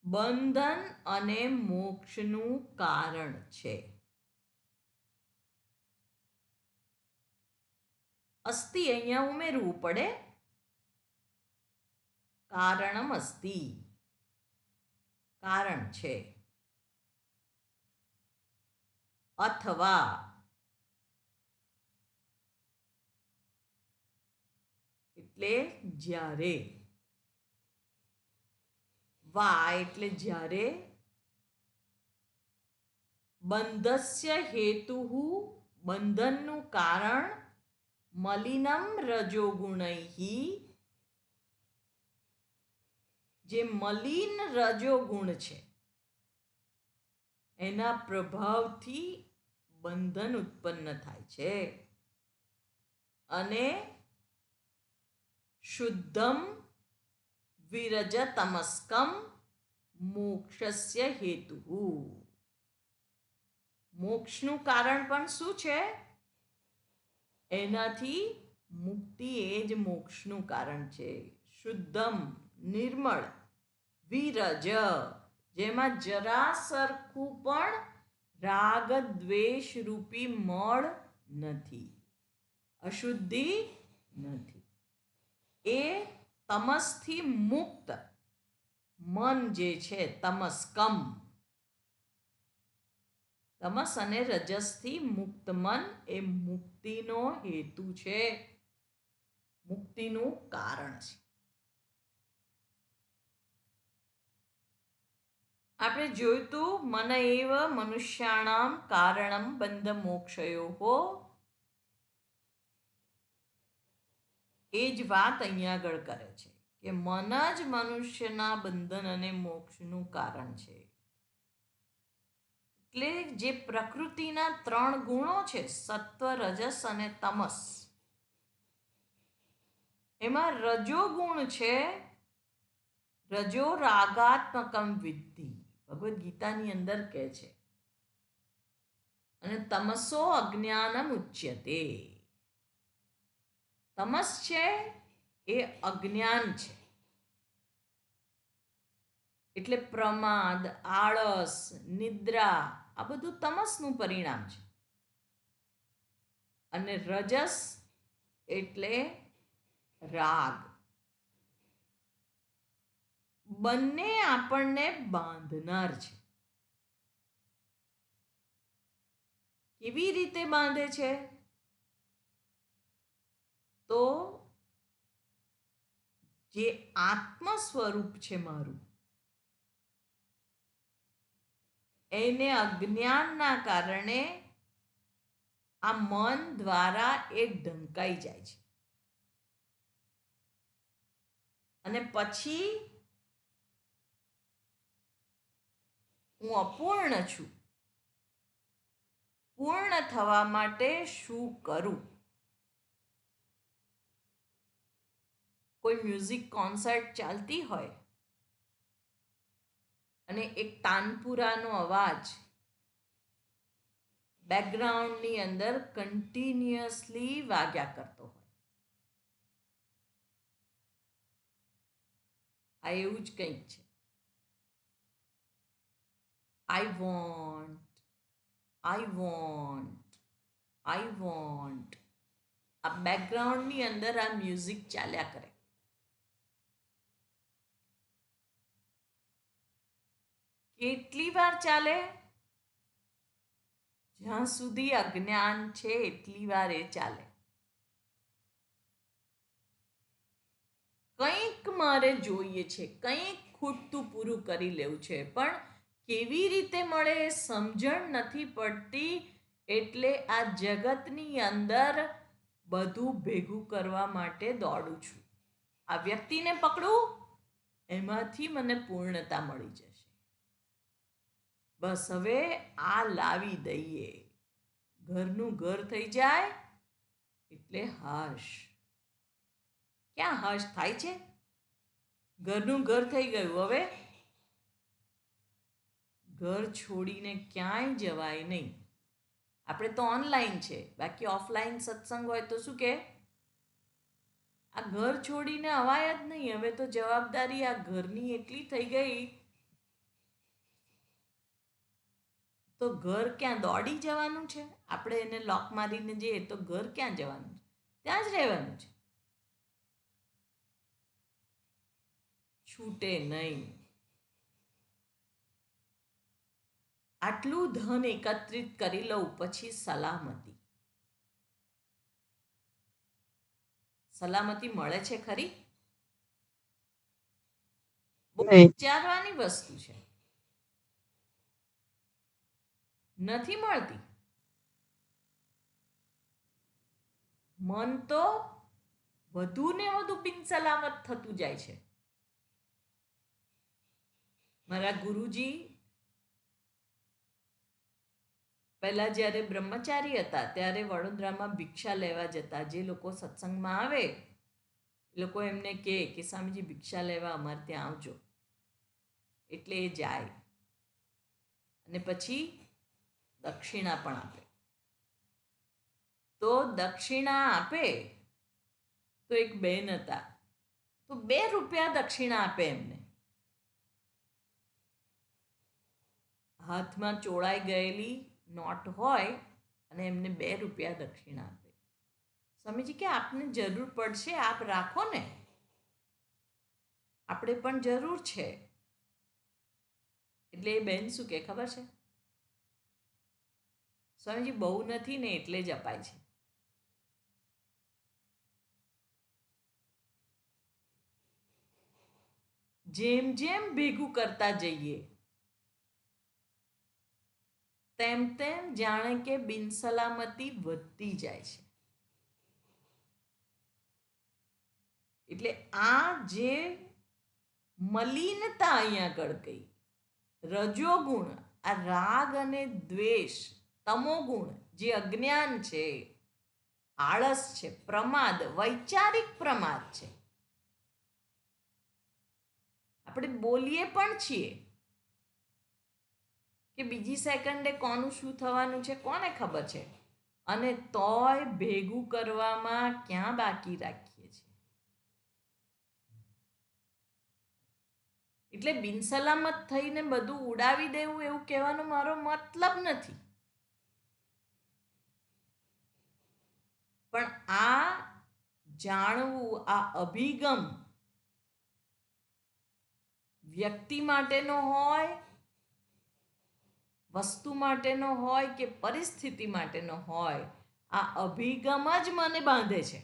બંધન અને મોક્ષનું કારણ છે. અસ્તિ અહીંયા ઉમેરવું પડે. કારણમ અસ્તિ, કારણ છે. અથવા એટલે જ્યારે, વા એટલે જ્યારે, બંધસ્ય હેતુઃ બંધનનું કારણ મલિનમ રજોગુણૈ, જે મલિન રજોગુણ છે એના પ્રભાવથી બંધન ઉત્પન્ન થાય છે. અને શુદ્ધમ વિરજતમસ્કમ મોક્ષસ્ય હેતુ. મોક્ષનું કારણ પણ શું છે? એનાથી મુક્તિ, એ જ મોક્ષનું કારણ છે. શુદ્ધમ નિર્મળ, વિરજ જેમાં જરા સરખું પણ રાગ દ્વેષ રૂપી મળ નથી, અશુદ્ધિ નથી. એ તમસથી મુક્ત મન જે છે, તમસ્કમ, તમસ અને રજસથી મુક્ત મન એ મુક્તિનો હેતુ છે, મુક્તિનું કારણ છે. આપણે જોયું તું મન એવ મનુષ્યાણામ કારણમ બંધ મોક્ષયોહો. એ જ વાત અહીંયા આગળ કરે છે કે મન જ મનુષ્યના બંધન અને મોક્ષનું કારણ છે. એટલે જે પ્રકૃતિના 3 ગુણો છે, સત્વ, રજસ અને તમસ, એમાં રજો ગુણ છે, રજો રાગાત્મકમ વિદ્ધિ, ભગવદ્ ગીતાની અંદર કહે છે. અને તમસો અજ્ઞાનમ ઉચ્યતે. તમસ છે એ અજ્ઞાન છે, એટલે પ્રમાદ, આળસ, નિદ્રા, આ બધું તમસનું પરિણામ છે. અને રજસ એટલે રાગ. બંને આપણને બાંધનાર છે. કેવી રીતે બાંધે છે? તો જે આત્મ સ્વરૂપ છે મારું, એને અજ્ઞાનના કારણે આ મન દ્વારા એ ઢંકાઈ જાય છે. અને પછી હું અપૂર્ણ છું, પૂર્ણ થવા માટે શું કરું? કોઈ મ્યુઝિક કોન્સર્ટ ચાલતી હોય અને એક તાનપુરાનો અવાજ બેકગ્રાઉન્ડની અંદર કન્ટિન્યુઅસલી વાગ્યા કરતો હોય, આ એવું જ કંઈક છે. I want, I want, I want, આ બેકગ્રાઉન્ડની અંદર આ મ્યુઝિક ચાલ્યા કરે. કેટલી વાર ચાલે? જ્યાં સુધી અજ્ઞાન છે એટલી વાર એ ચાલે. કંઈક મારે જોઈએ છે, કંઈક ખૂટતું પૂરું કરી લેવું છે, પણ કેવી રીતે મળે એ સમજણ નથી પડતી. એટલે આ જગતની અંદર બધું ભેગું કરવા માટે દોડું છું. આ વ્યક્તિને પકડું, એમાંથી મને પૂર્ણતા મળી જશે. બસ હવે આ લાવી દઈએ, ઘરનું ઘર થઈ જાય એટલે હશ. ક્યાં હશ થાય છે? ઘરનું ઘર થઈ ગયું, હવે ઘર છોડીને ક્યાંય જવાય નહીં. આપણે તો ઓનલાઈન છે, બાકી ઓફલાઈન સત્સંગ હોય તો શું કે આ ઘર છોડીને અવાય જ નહીં. હવે તો જવાબદારી આ ઘરની એટલી થઈ ગઈ, તો ઘર ક્યાં દોડી જવાનું છે? આપણે એને લોક મારીને જઈએ તો ઘર ક્યાં જવાનું છે? ત્યાં જ રહેવાનું છે, છૂટે નહીં. આટલું ધન એકત્રિત કરી લઉં પછી સલામતી. સલામતી મળે છે ખરી? બહુ વિચારવાની વસ્તુ છે, નથી મળતી. મન તો વધુ ને વધુ બિનસલામત થતું જાય છે. મારા ગુરુજી પહેલા જ્યારે બ્રહ્મચારી હતા ત્યારે વડોદરામાં ભિક્ષા લેવા જતા. જે લોકો સત્સંગમાં આવે એ લોકો એમને કહે કે સ્વામીજી ભિક્ષા લેવા અમારે ત્યાં આવજો, એટલે એ જાય અને પછી દક્ષિણા પણ આપે. તો દક્ષિણા આપે તો એક બેન હતા, તો 2 રૂપિયા દક્ષિણા આપે એમને. હાથમાં ચોળાઈ ગયેલી નોટ હોય અને એમને 2 રૂપિયા દક્ષિણા આપે. સ્વામીજી કે આપને જરૂર પડશે, આપ રાખો ને, આપણે પણ જરૂર છે. એટલે એ બેન શું કે ખબર છે? સ્વામીજી બહુ નથી ને એટલે જ અપાય છે. જેમ જેમ ભેગું કરતા જઈએ તેમ તેમ જાણે કે બિનસલામતી વધતી જાય છે. એટલે આ જે મલિનતા અહીંયા આગળ ગઈ, રજોગુણ, આ રાગ અને દ્વેષ, તમોગુણ જે અજ્ઞાન છે, આળસ છે, પ્રમાદ, વૈચારિક પ્રમાદ છે. આપણે બોલીએ પણ છીએ કે બીજી સેકન્ડે કોનું શું થવાનું છે કોને ખબર છે, અને તોય ભેગું કરવામાં ક્યાં બાકી રાખીએ છીએ. એટલે બિનસલામત થઈને બધું ઉડાવી દેવું એવું કહેવાનો મારો મતલબ નથી, પણ આ જાણવું, આ અભિગમ વ્યક્તિ માટેનો હોય, વસ્તુ માટેનો હોય કે પરિસ્થિતિ માટેનો હોય, આ અભિગમ જ મને બાંધે છે.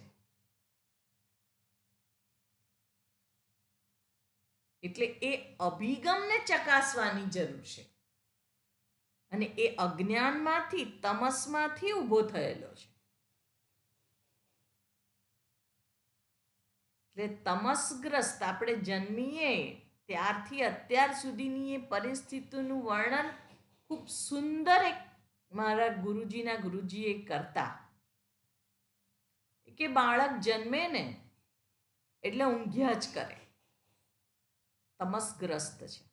એટલે એ અભિગમને ચકાસવાની જરૂર છે, અને એ અજ્ઞાનમાંથી, તમસમાંથી ઊભો થયેલો છે. એટલે તમસગ્રસ્ત આપણે જન્મીએ ત્યારથી અત્યાર સુધીની એ પરિસ્થિતિનું વર્ણન ખૂબ સુંદર એક મારા ગુરુજીએ કરતા કે બાળક જન્મે ને એટલે ઊંઘ્યા જ કરે, તમસગ્રસ્ત છે.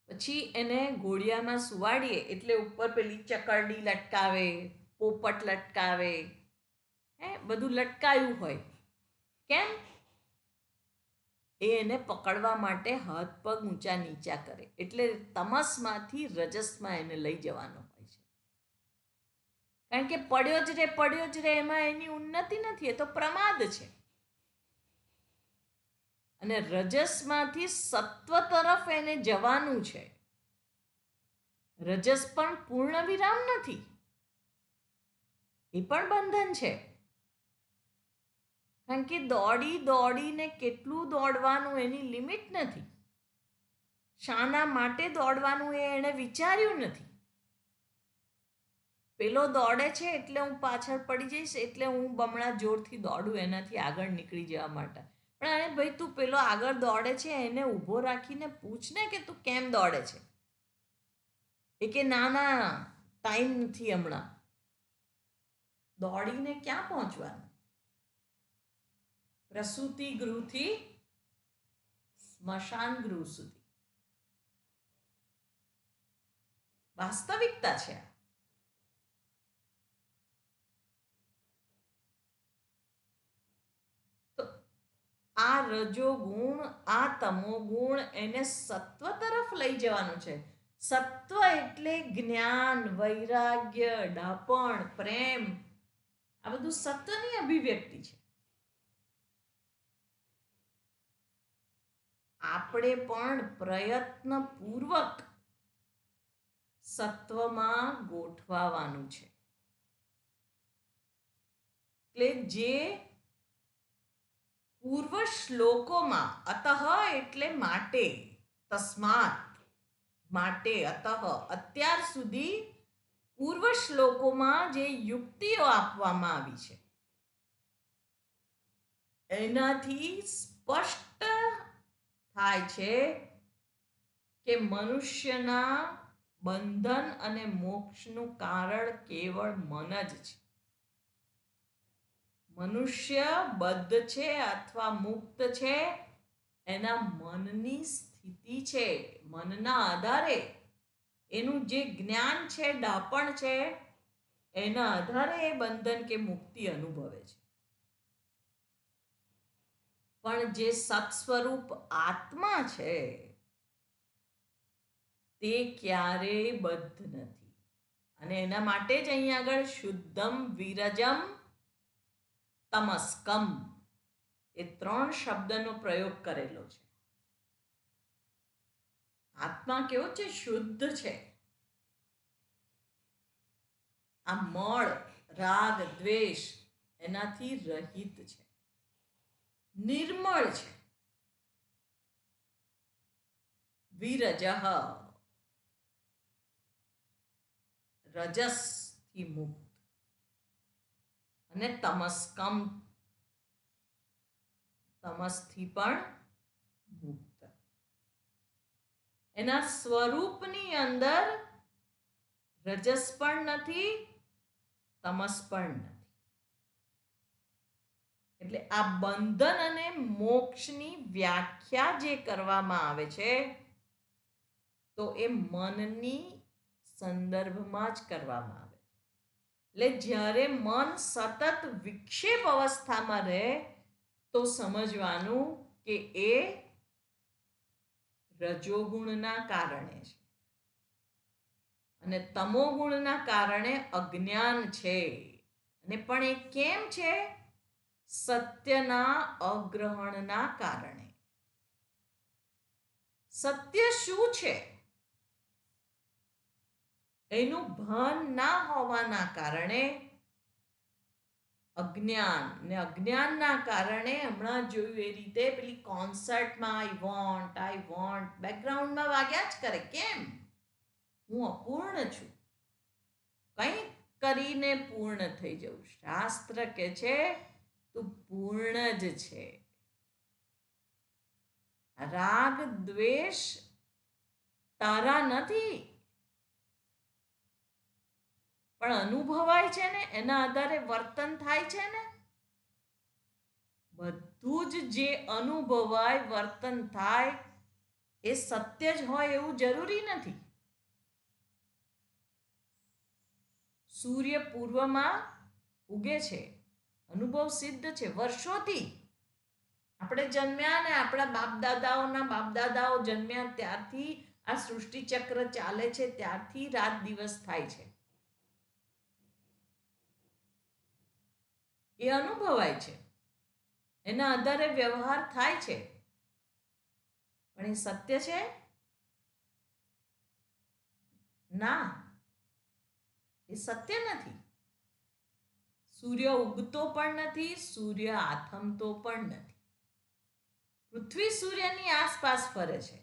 પછી એને ઘોડિયામાં સુવાડીએ એટલે ઉપર પેલી ચકરડી લટકાવે, પોપટ લટકાવે, બધું લટકાયું હોય. કેમ? એને પકડવા માટે હાથ પગ ઊંચા નીચા કરે, એટલે તમસમાંથી રજસમાં એને લઈ જવાનો હોય છે. કારણ કે પડ્યો જ રે એમાં એની ઉન્નતિ નથી, એ તો પ્રમાદ છે. અને રજસમાંથી સત્વ તરફ એને જવાનું છે. રજસ પણ પૂર્ણ વિરામ નથી, એ પણ બંધન છે. કારણ કે દોડીને કેટલું દોડવાનું એની લિમિટ નથી. શાના માટે દોડવાનું એ એણે વિચાર્યું નથી. પેલો દોડે છે એટલે હું પાછળ પડી જઈશ, એટલે હું બમણા જોરથી દોડું એનાથી આગળ નીકળી જવા માટે. પણ અરે ભાઈ, તું પેલો આગળ દોડે છે એને ઊભો રાખીને પૂછ ને કે તું કેમ દોડે છે. એ કે ના ટાઈમ નથી હમણાં. દોડીને ક્યાં પહોંચવાનું? પ્રસૂતિ ગૃહથી સ્મશાન ગૃહ સુધી. વાસ્તવિકતા છે. તો આ રજોગુણ, આ તમોગુણ એને સત્વ તરફ લઈ જવાનું છે. સત્વ એટલે જ્ઞાન, વૈરાગ્ય, ડાપણ, પ્રેમ, આ બધું સત્વની અભિવ્યક્તિ છે. આપણે પણ પ્રયત્નપૂર્વક સત્વમાં ગોઠવાવાનું છે. એટલે જે પૂર્વ શ્લોકોમાં અતઃ એટલે માટે, તસ્માત માટે, અતઃ, અત્યાર સુધી પૂર્વ શ્લોકોમાં જે યુક્તિઓ આપવામાં આવી છે એનાથી સ્પષ્ટ થાય છે કે મનુષ્યના બંધન અને મોક્ષનું કારણ કેવળ મન જ છે. મનુષ્ય બદ્ધ છે અથવા મુક્ત છે એના મનની સ્થિતિ છે. મનના આધારે એનું જે જ્ઞાન છે, ડાપણ છે, એના આધારે એ બંધન કે મુક્તિ અનુભવે છે. પણ જે સત્સ્વરૂપ આત્મા છે તે ક્યારેય બદ્ધ નથી. અને એના માટે જ અહીં આગળ શુદ્ધમ વિરજમ તમસ્કમ એ 3 શબ્દનો પ્રયોગ કરેલો છે. આત્મા કેવો છે? શુદ્ધ છે. આ મળ, રાગ, દ્વેષ એનાથી રહિત છે, નિર્મળ છે. વિરજઃ રજસથી મુક્ત અને તમસ્કમ તમસથી પણ મુક્ત. એના સ્વરૂપની અંદર રજસ પણ નથી, તમસ પણ નથી. એટલે આ બંધન અને મોક્ષની વ્યાખ્યા જે કરવામાં આવે છે તો એ મનની સંદર્ભમાં જ કરવામાં આવે. એટલે જ્યારે મન સતત વિક્ષેપ અવસ્થામાં રહે તો સમજવાનું કે એ રજોગુણના કારણે છે અને તમોગુણના કારણે અજ્ઞાન છે. અને પણ એ કેમ છે? સત્યના અગ્રહણના કારણે. સત્ય શું છે એનું ભાન ના હોવાના કારણે અજ્ઞાન, ને અજ્ઞાનના કારણે હમણાં જોયું એ રીતે પેલી કોન્સર્ટમાં આઈ વોન્ટ બેકગ્રાઉન્ડમાં વાગ્યા જ કરે. કેમ? હું અપૂર્ણ છું, કંઈક કરીને પૂર્ણ થઈ જવું. શાસ્ત્ર કે છે તું પૂર્ણ જ છે. રાગ દ્વેષ તારા નથી પણ અનુભવાય છે ને, એના આધારે વર્તન થાય છે ને. બધું જ જે અનુભવાય, વર્તન થાય એ સત્ય જ હોય એવું જરૂરી નથી. સૂર્ય પૂર્વમાં ઉગે છે, અનુભવ સિદ્ધ છે વર્ષોથી. આપણે જન્મ્યા ને આપણા બાપદાદાઓ જન્મ્યા ત્યારથી આ સૃષ્ટિ ચક્ર ચાલે છે, ત્યારથી રાત દિવસ થાય છે. એ અનુભવાય છે, એના આધારે વ્યવહાર થાય છે. પણ એ સત્ય છે? ના, એ સત્ય નથી. સૂર્ય ઉગતો પણ નથી, સૂર્ય આથમતો પણ નથી. પૃથ્વી સૂર્યની આસપાસ ફરે છે.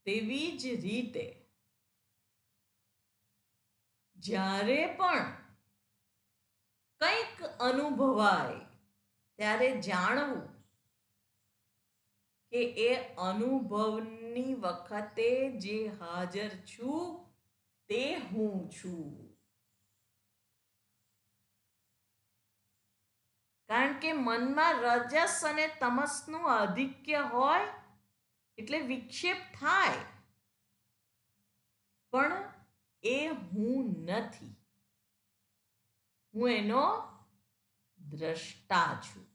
તેવી જ રીતે જ્યારે પણ કંઈક અનુભવાય ત્યારે જાણવું કે એ અનુભવની વખતે જે હાજર છું તે હું છું. કારણ કે મનમાં રજસ અને તમસનું આધિક્ય હોય એટલે વિક્ષેપ થાય, પણ એ હું નથી. હું એનો દ્રષ્ટા છું.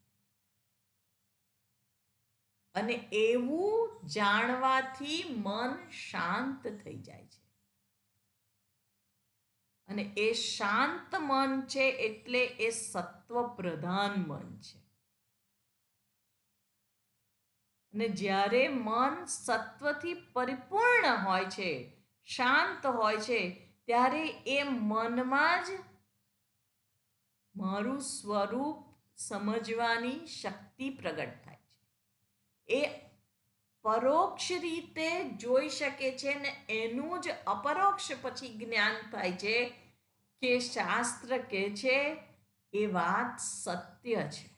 અને એવું જાણવાથી મન શાંત થઈ જાય છે. અને એ શાંત મન છે એટલે એ સત્વ પ્રધાન મન છે. અને જ્યારે મન સત્વથી પરિપૂર્ણ હોય છે, શાંત હોય છે, ત્યારે એ મનમાં જ મારું સ્વરૂપ સમજવાની શક્તિ પ્રગટ થાય છે. એ પરોક્ષ રીતે જોઈ શકે છે ને એનું જ અપરોક્ષ પછી જ્ઞાન થાય છે કે શાસ્ત્ર કહે છે એ વાત સત્ય છે.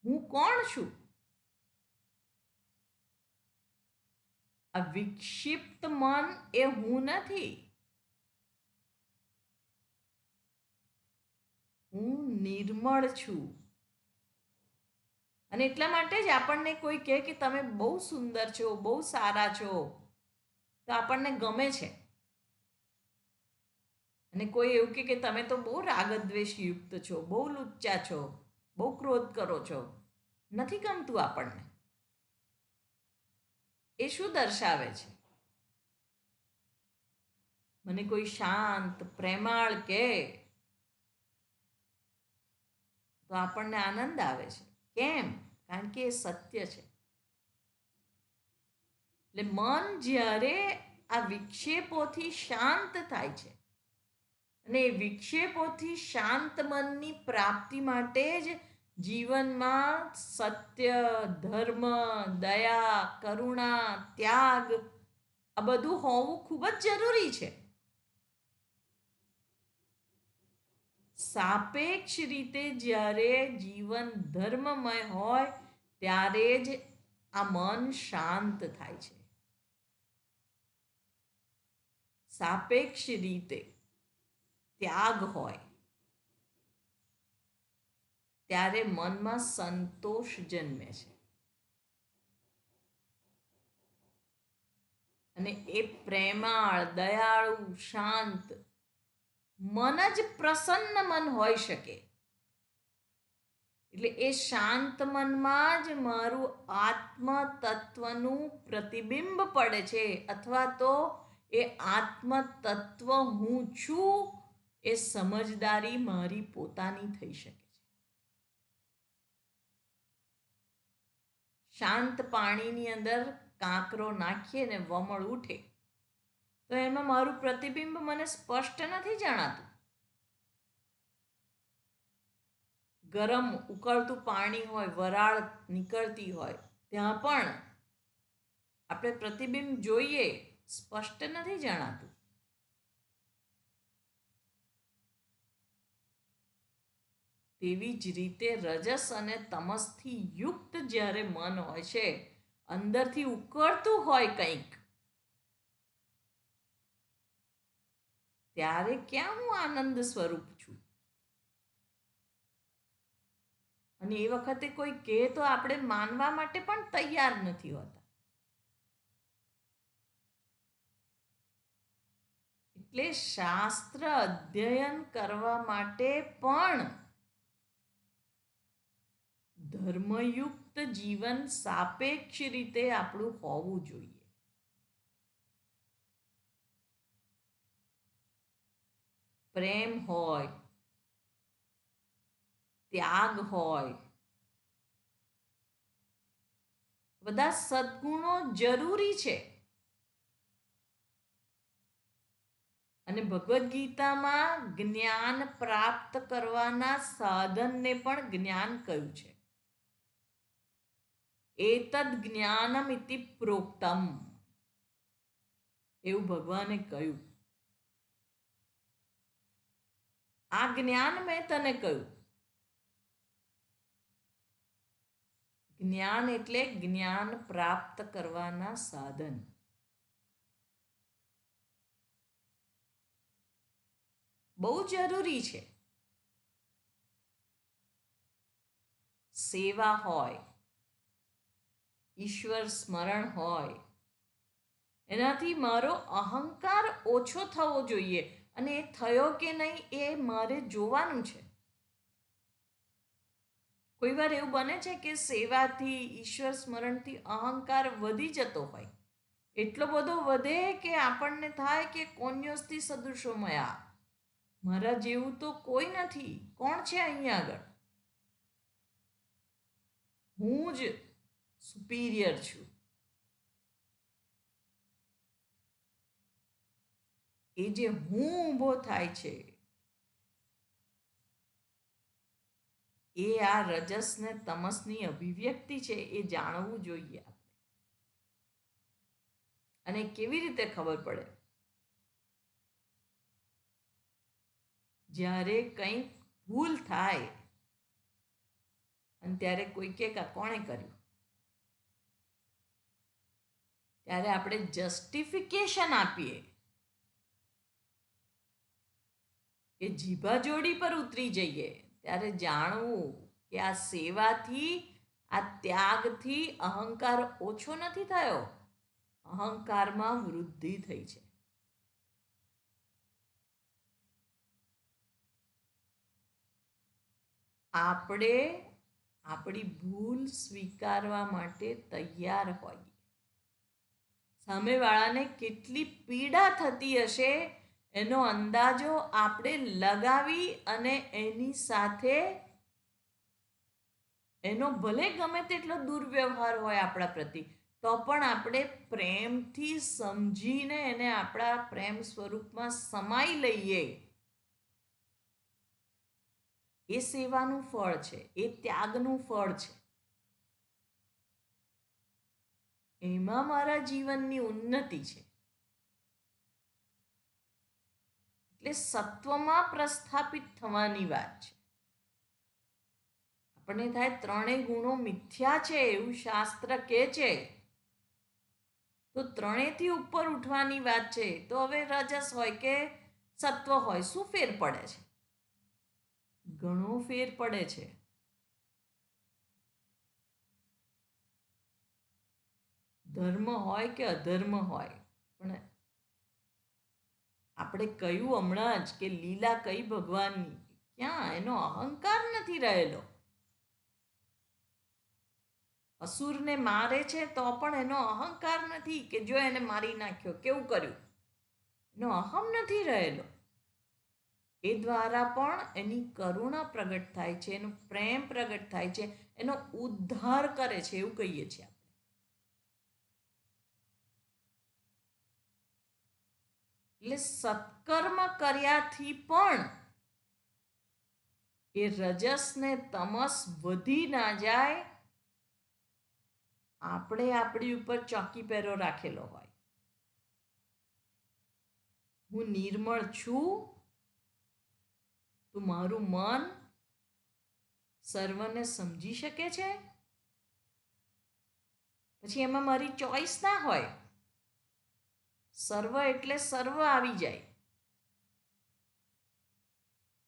હું કોણ છું? આ વિક્ષિપ્ત મન એ હું નથી. હું નિર્મળ છું. અને એટલા માટે જ આપણને કોઈ કહે કે તમે બહુ સુંદર છો, બહુ સારા છો, તો આપણને ગમે છે. અને કોઈ એવું કે તમે તો બહુ રાગદ્વેષ યુક્ત છો, બહુ લુચ્ચા છો, બહુ ક્રોધ કરો છો, નથી ગમતું આપણને. એ શું દર્શાવે છે? મને કોઈ શાંત પ્રેમાળ કહે તો આપણને આનંદ આવે છે. કેમ? કારણ કે એ સત્ય છે. એટલે મન જ્યારે આ વિક્ષેપોથી શાંત થાય છે અને એ વિક્ષેપોથી શાંત મનની પ્રાપ્તિ માટે જ જીવનમાં સત્ય, ધર્મ, દયા, કરુણા, ત્યાગ આ બધું હોવું ખૂબ જ જરૂરી છે. સાપેક્ષ રીતે જ્યારે જીવન ધર્મમય હોય ત્યારે જ આ મન શાંત થાય છે. સાપેક્ષ રીતે ત્યાગ હોય ત્યારે મનમાં સંતોષ જન્મે છે. અને એ પ્રેમાળ, દયાળુ, શાંત મન જ પ્રસન્ન મન હોઈ શકે. એટલે એ શાંત મનમાં જ મારું આત્મ તત્વનું પ્રતિબિંબ પડે છે, અથવા તો એ આત્મ તત્વ હું છું એ સમજદારી મારી પોતાની થઈ શકે છે. શાંત પાણીની અંદર કાંકરો નાખીએ ને વમળ ઉઠે તો એમાં મારું પ્રતિબિંબ મને સ્પષ્ટ નથી જણાતું. ગરમ ઉકળતું પાણી હોય, વરાળ નીકળતી હોય, ત્યાં પણ આપણે પ્રતિબિંબ જોઈએ, સ્પષ્ટ નથી જણાતું. તેવી જ રીતે રજસ અને તમસથી યુક્ત જ્યારે મન હોય છે, અંદરથી ઉકળતું હોય કંઈક, ત્યારે ક્યાં હું આનંદ સ્વરૂપ છું? અને એ વખતે કોઈ કહે તો આપણે માનવા માટે પણ તૈયાર નથી હોતા. એટલે શાસ્ત્ર અધ્યયન કરવા માટે પણ ધર્મયુક્ત જીવન સાપેક્ષ રીતે આપણું હોવું જોઈએ. પ્રેમ હોય, ત્યાગ હોય, બધા સદ્ગુણો જરૂરી છે. અને ભગવદ્ ગીતામાં જ્ઞાન પ્રાપ્ત કરવાના સાધનને પણ જ્ઞાન કહ્યું છે. એતદ જ્ઞાનમ ઇતિ પ્રોક્તમ, એવું ભગવાને કહ્યું. આ જ્ઞાન મેં તને કહ્યું. જ્ઞાન એટલે જ્ઞાન પ્રાપ્ત કરવાના સાધન. બહુ જરૂરી છે. સેવા હોય, ઈશ્વર સ્મરણ હોય, એનાથી મારો અહંકાર ઓછો થવો જોઈએ. અને એ થયો કે નહીં એ મારે જોવાનું છે. કોઈ વાર એવું બને છે કે સેવાથી, ઈશ્વર સ્મરણથી અહંકાર વધી જતો હોય, એટલો બધો વધે કે આપણને થાય કે કોન્યોસ્તી સદૃશો મયા, મારા જેવું તો કોઈ નથી, કોણ છે અહીંયા આગળ, હું જ સુપીરિયર છું. એ જે હું ઊભો થાય છે એ આ રજસ ને તમસની અભિવ્યક્તિ છે એ જાણવું જોઈએ આપણે. અને કેવી રીતે ખબર પડે? જ્યારે કંઈક ભૂલ થાય અને ત્યારે કોઈ કે કોણે કર્યું, ત્યારે આપણે જસ્ટિફિકેશન આપીએ કે જીભા જોડી પર ઉતરી જઈએ, ત્યારે જાણવું કે આ સેવાથી, આ ત્યાગથી અહંકાર ઓછો નથી થયો, અહંકારમાં વૃદ્ધિ થઈ છે. આપણે આપણી ભૂલ સ્વીકારવા માટે તૈયાર હોઈએ. સામેવાળાને કેટલી પીડા થતી હશે એનો અંદાજો આપણે લગાવી અને એની સાથે એનો ભલે ગમે તેટલો દુર્વ્યવહાર હોય આપણા પ્રતિ, તો પણ આપણે પ્રેમથી સમજીને એને આપણા પ્રેમ સ્વરૂપમાં સમાઈ લઈએ. એ સેવાનું ફળ છે, એ ત્યાગનું ફળ છે. એમાં મારા જીવનની ઉન્નતિ છે. એટલે સત્વમાં પ્રસ્થાપિત થવાની વાત છે. આપણને થાય ત્રણેય ગુણો મિથ્યા છે એવું શાસ્ત્ર કહે છે, તો ત્રણેયથી ઉપર ઉઠવાની વાત છે. તો હવે રજસ હોય કે સત્વ હોય, શું ફેર પડે છે? ઘણો ફેર પડે છે. ધર્મ હોય કે અધર્મ હોય, પણ આપણે કહ્યું હમણાં જ કે લીલા કઈ ભગવાનની, ક્યાં એનો અહંકાર નથી રહેલો. અસુરને મારે છે તો પણ એનો અહંકાર નથી કે જો એને મારી નાખ્યો કેવું કર્યું, એનો અહમ નથી રહેલો. એ દ્વારા પણ એની કરુણા પ્રગટ થાય છે, એનો પ્રેમ પ્રગટ થાય છે, એનો ઉદ્ધાર કરે છે એવું કહીએ છીએ આપણે. એટલે સત્કર્મ કર્યાથી પણ એ રજસ ને તમસ વધી ના જાય. આપણે આપણી ઉપર ચોકી પહેરો રાખેલો હોય, હું નિર્મળ છું, તો મારું મન સર્વને સમજી શકે છે. પછી એમાં મારી ચોઈસ ના હોય. સર્વ એટલે સર્વ આવી જાય.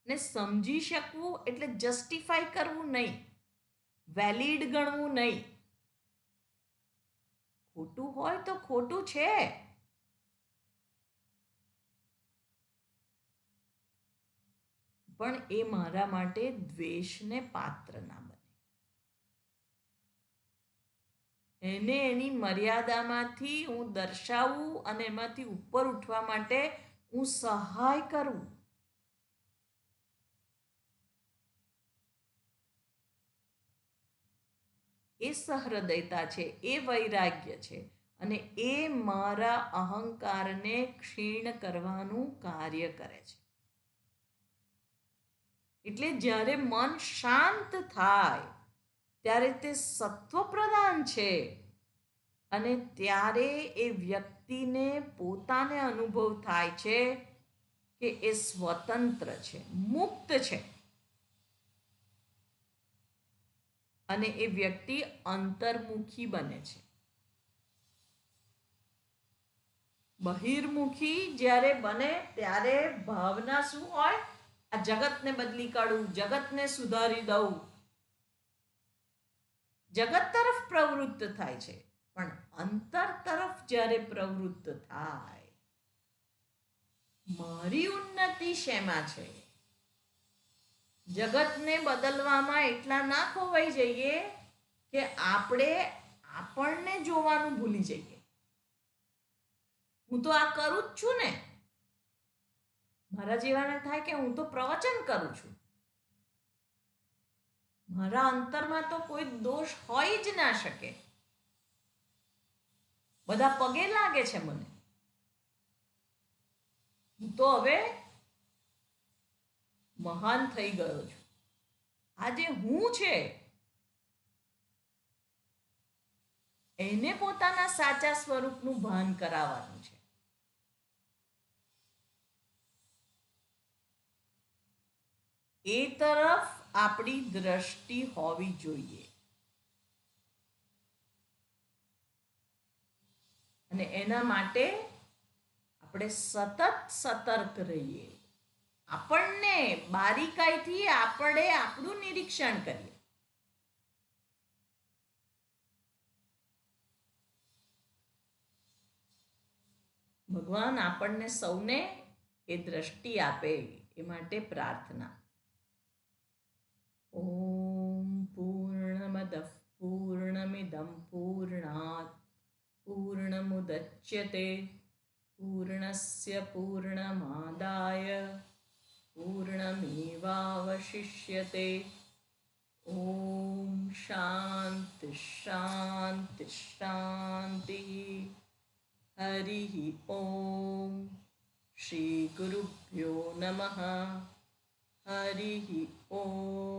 ને સમજી શકવું એટલે જસ્ટિફાઈ કરવું નહીં, વેલિડ ગણવું નહીં. ખોટું હોય તો ખોટું છે, પણ એ મારા માટે દ્વેષને પાત્ર ના બને. એને એની મર્યાદામાંથી હું દર્શાવું અને એમાંથી ઉપર ઉઠવા માટે હું સહાય કરું. એ સહૃદયતા છે, એ વૈરાગ્ય છે, અને એ મારા અહંકારને ક્ષીણ કરવાનું કાર્ય કરે છે. એટલે જ્યારે મન શાંત થાય ત્યારે તે સત્વપ્રધાન છે, અને ત્યારે એ વ્યક્તિને પોતાને અનુભવ થાય છે કે એ સ્વતંત્ર છે, મુક્ત છે. અને એ વ્યક્તિ અંતર્મુખી બને છે. બહિર્મુખી જ્યારે બને ત્યારે ભાવના શું હોય? આ જગતને બદલી કાઢું, જગતને સુધારી દઉં, જગત તરફ પ્રવૃત્ત થાય છે. પણ અંતર તરફ જ્યારે પ્રવૃત્ત થાય, મારી ઉન્નતિ શેમાં છે? જગતને બદલવામાં એટલા ના ખોવાઈ જઈએ કે આપણે આપણને જોવાનું ભૂલી જઈએ. હું તો આ કરું જ છું ને. મારા જેવાને થાય કે હું તો પ્રવચન કરું છું, મારા અંતરમાં તો કોઈ દોષ હોય જ ના શકે. બધા પગે લાગે છે મને, હું તો હવે મહાન થઈ ગયો છું. આ જે હું છે એને પોતાના સાચા સ્વરૂપનું ભાન કરાવવાનું છે. એ તરફ આપણી દ્રષ્ટિ હોવી જોઈએ. અને એના માટે આપણે સતત સતર્ક રહીએ. આપણને બારીકાઈથી આપણે આપણું નિરીક્ષણ કરીએ. ભગવાન આપણને સૌને એ દ્રષ્ટિ આપે એ માટે પ્રાર્થના. ઓમ પૂર્ણમદ પૂર્ણમિદમ પૂર્ણાત પૂર્ણમુદચ્યતે પૂર્ણસ્ય પૂર્ણમાદાય પૂર્ણમેવાવશિષ્યતે. ઓમ શાંતિ શાંતિ શાંતિ. હરિ ઓમ. શ્રી ગુરુભ્યો નમઃ. હરિ ઓમ.